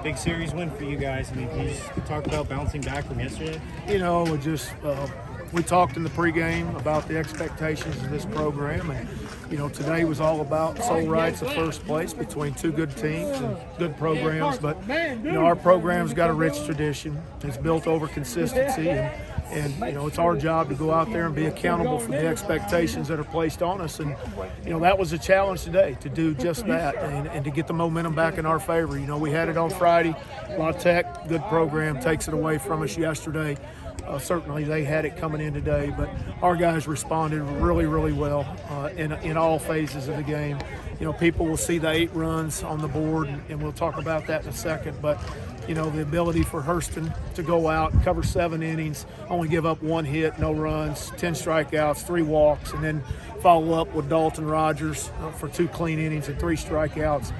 Big series win for you guys. I mean, can you just talk about bouncing back from yesterday? We talked in the pregame about the expectations of this program, and today was all about sole rights of first place between two good teams and good programs. But our program's got a rich tradition. It's built over consistency, and it's our job to go out there and be accountable for the expectations that are placed on us. And that was a challenge today, to do just that and to get the momentum back in our favor. We had it on Friday. La Tech, good program, takes it away from us yesterday. Certainly they had it coming in today, but our guys responded really, really well in all phases of the game. People will see the 8 runs on the board, and we'll talk about that in a second, but the ability for Hurston to go out and cover 7 innings, only give up 1 hit, no runs, 10 strikeouts, 3 walks, and then follow up with Dalton Rogers for 2 clean innings and 3 strikeouts.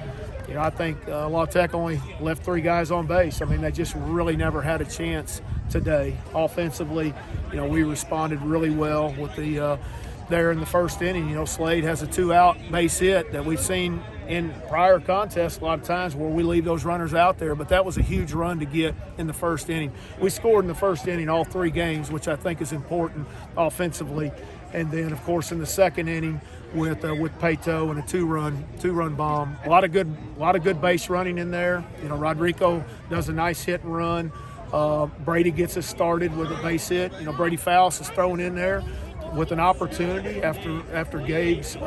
I think La Tech only left 3 guys on base. I mean, they just really never had a chance today. Offensively, we responded really well with the there in the first inning. Slade has a 2-out base hit that we've seen in prior contests a lot of times where we leave those runners out there, but that was a huge run to get in the first inning. We scored in the first inning all 3 games, which I think is important offensively. And then, of course, in the second inning with Pato and a two-run bomb. A lot of good base running in there. Rodrigo does a nice hit and run. Brady gets us started with a base hit. Brady Faust is thrown in there with an opportunity after Gabe's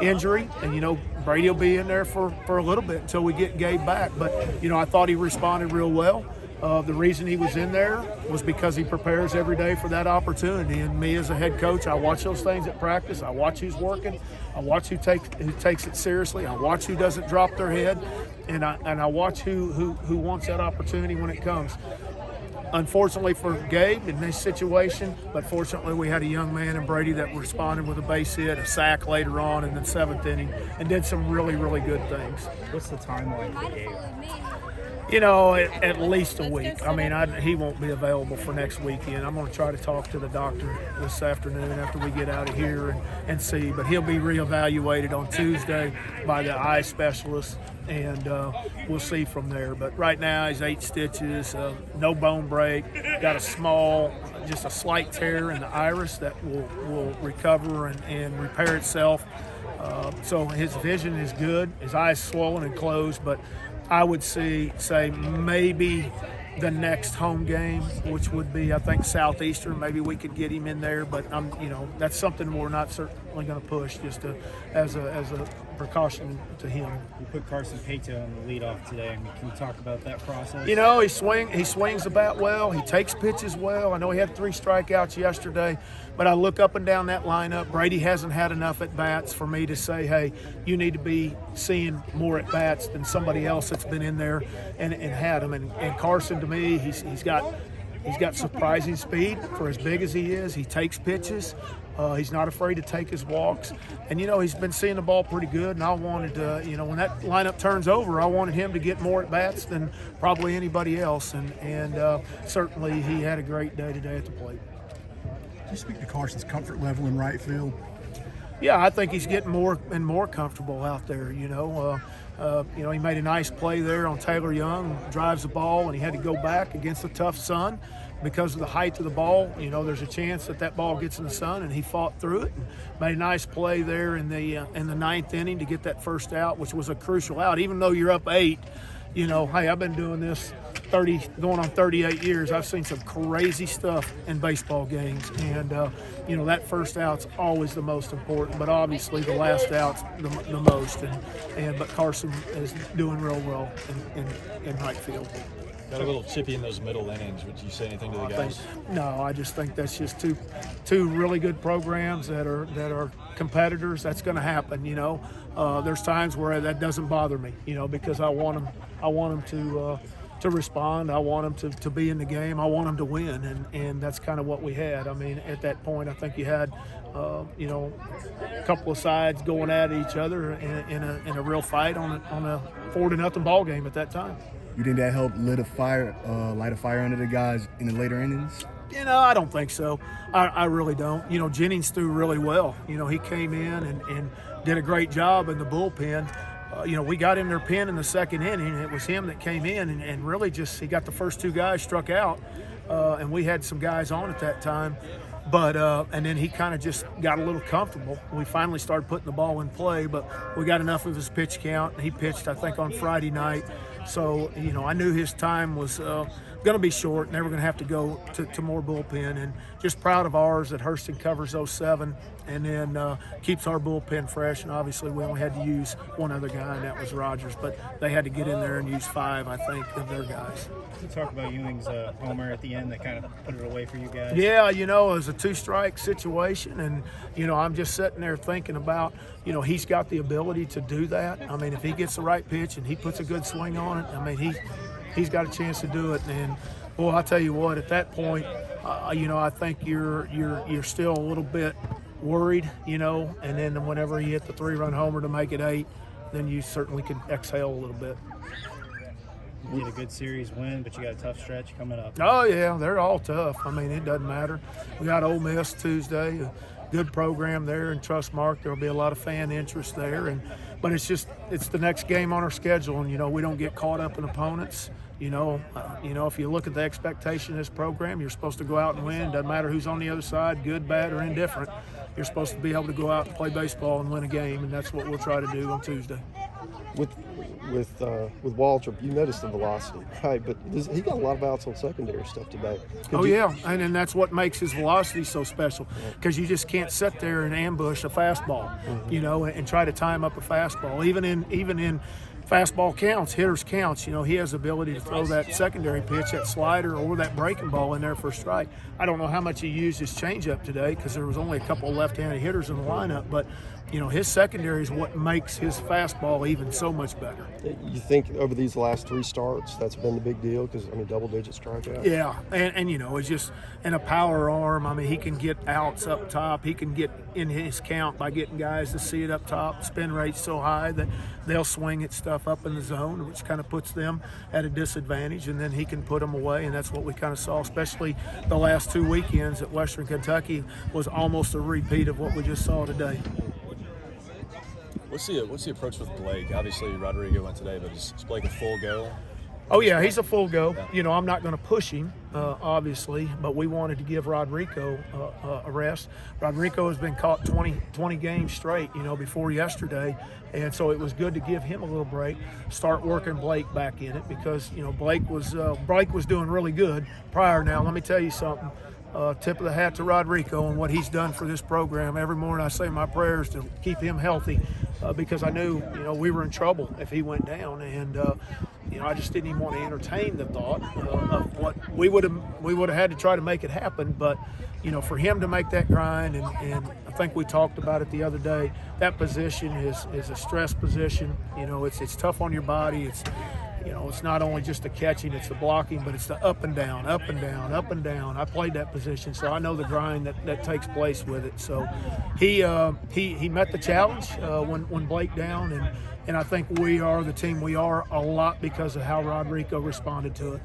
injury, and Brady will be in there for a little bit until we get Gabe back. But I thought he responded real well. The reason he was in there was because he prepares every day for that opportunity. And me as a head coach, I watch those things at practice. I watch who's working. I watch who takes it seriously. I watch who doesn't drop their head, and I watch who wants that opportunity when it comes. Unfortunately for Gabe in this situation, but fortunately we had a young man in Brady that responded with a base hit, a sack later on in the 7th inning, and did some really, really good things. What's the timeline for Gabe? At least a week. I mean, he won't be available for next weekend. I'm going to try to talk to the doctor this afternoon after we get out of here and see. But he'll be reevaluated on Tuesday by the eye specialist, and we'll see from there. But right now, he's 8 stitches, no bone break, got just a slight tear in the iris that will recover and repair itself. So his vision is good. His eyes swollen and closed, but I would say maybe the next home game, which would be, I think, Southeastern. Maybe we could get him in there, but that's something we're not certainly going to push, just as a precaution to him. You put Carson Pato on the leadoff today. I mean, can you talk about that process? He swings the bat well. He takes pitches well. I know he had 3 strikeouts yesterday, but I look up and down that lineup. Brady hasn't had enough at bats for me to say, hey, you need to be seeing more at bats than somebody else that's been in there and had them. And Carson, to me, he's got surprising speed for as big as he is. He takes pitches. He's not afraid to take his walks. And, he's been seeing the ball pretty good. And I wanted, when that lineup turns over, I wanted him to get more at-bats than probably anybody else. And certainly he had a great day today at the plate. Can you speak to Carson's comfort level in right field? Yeah, I think he's getting more and more comfortable out there, he made a nice play there on Taylor Young, drives the ball, and he had to go back against a tough sun. Because of the height of the ball, there's a chance that ball gets in the sun, and he fought through it and made a nice play there in the 9th inning to get that first out, which was a crucial out. Even though you're up 8, hey, I've been doing this going on 38 years. I've seen some crazy stuff in baseball games, and that first out's always the most important, but obviously the last out's the most. But Carson is doing real well in right field. Got a little chippy in those middle innings. Would you say anything to the guys? I just think that's just two really good programs that are competitors. That's going to happen. There's times where that doesn't bother me. Because I want them to respond. I want them to be in the game. I want them to win, and that's kind of what we had. I mean, at that point, I think you had a couple of sides going at each other in a real fight on a 4-0 ball game at that time. You think that helped light a fire under the guys in the later innings? I don't think so. I really don't. Jennings threw really well. He came in and did a great job in the bullpen. we got him their pin in the second inning. It was him that came in and really just he got the first two guys struck out, and we had some guys on at that time. But and then he kind of just got a little comfortable. We finally started putting the ball in play, but we got enough of his pitch count. He pitched, I think, on Friday night. So, I knew his time was going to be short, and they were going to have to go to more bullpen. And just proud of ours that Hurston covers those 7 and then keeps our bullpen fresh. And obviously we only had to use one other guy, and that was Rogers. But they had to get in there and use 5, I think, of their guys. You talk about Ewing's homer at the end that kind of put it away for you guys. Yeah, it was a 2-strike situation, and I'm just sitting there thinking about, he's got the ability to do that. I mean, if he gets the right pitch and he puts a good swing on it, I mean, he's got a chance to do it. And boy, I tell you what, at that point, I think you're still a little bit worried, and then whenever you hit the 3-run homer to make it 8, then you certainly can exhale a little bit. You get a good series win, but you got a tough stretch coming up. Oh, yeah, they're all tough. I mean, it doesn't matter. We got Ole Miss Tuesday, a good program there in Trustmark. There'll be a lot of fan interest there. But it's the next game on our schedule, and, we don't get caught up in opponents. If you look at the expectation of this program, you're supposed to go out and win. Doesn't matter who's on the other side, good, bad, or indifferent. You're supposed to be able to go out and play baseball and win a game, and that's what we'll try to do on Tuesday. With Waltrip, you noticed the velocity, right? But he got a lot of outs on secondary stuff today. Yeah, and that's what makes his velocity so special, because you just can't sit there and ambush a fastball, and try to time up a fastball. Even in fastball counts, hitters counts. He has the ability to throw that secondary pitch, that slider, or that breaking ball in there for a strike. I don't know how much he used his changeup today because there was only a couple of left-handed hitters in the lineup, but his secondary is what makes his fastball even so much better. You think over these last 3 starts, that's been the big deal? Because, double-digit strikeouts. Yeah, and it's just in a power arm. I mean, he can get outs up top. He can get in his count by getting guys to see it up top. Spin rate's so high that they'll swing at stuff up in the zone, which kind of puts them at a disadvantage, and then he can put them away, and that's what we kind of saw, especially the last 2 weekends at Western Kentucky was almost a repeat of what we just saw today. What's the approach with Blake? Obviously, Rodrigo went today, but is Blake a full go? Oh, yeah, he's a full go. I'm not going to push him, obviously, but we wanted to give Rodrigo a rest. Rodrigo has been caught 20 games straight, before yesterday, and so it was good to give him a little break, start working Blake back in it because, Blake was doing really good prior. Now, let me tell you something. Tip of the hat to Rodrigo and what he's done for this program. Every morning I say my prayers to keep him healthy because I knew, we were in trouble if he went down. And, I just didn't even want to entertain the thought of what we would have had to try to make it happen. But, for him to make that grind, and I think we talked about it the other day, that position is a stress position. It's tough on your body. It's not only just the catching, it's the blocking, but it's the up and down, up and down, up and down. I played that position, so I know the grind that takes place with it. So he met the challenge when Blake down, and I think we are the team we are a lot because of how Rodrigo responded to it.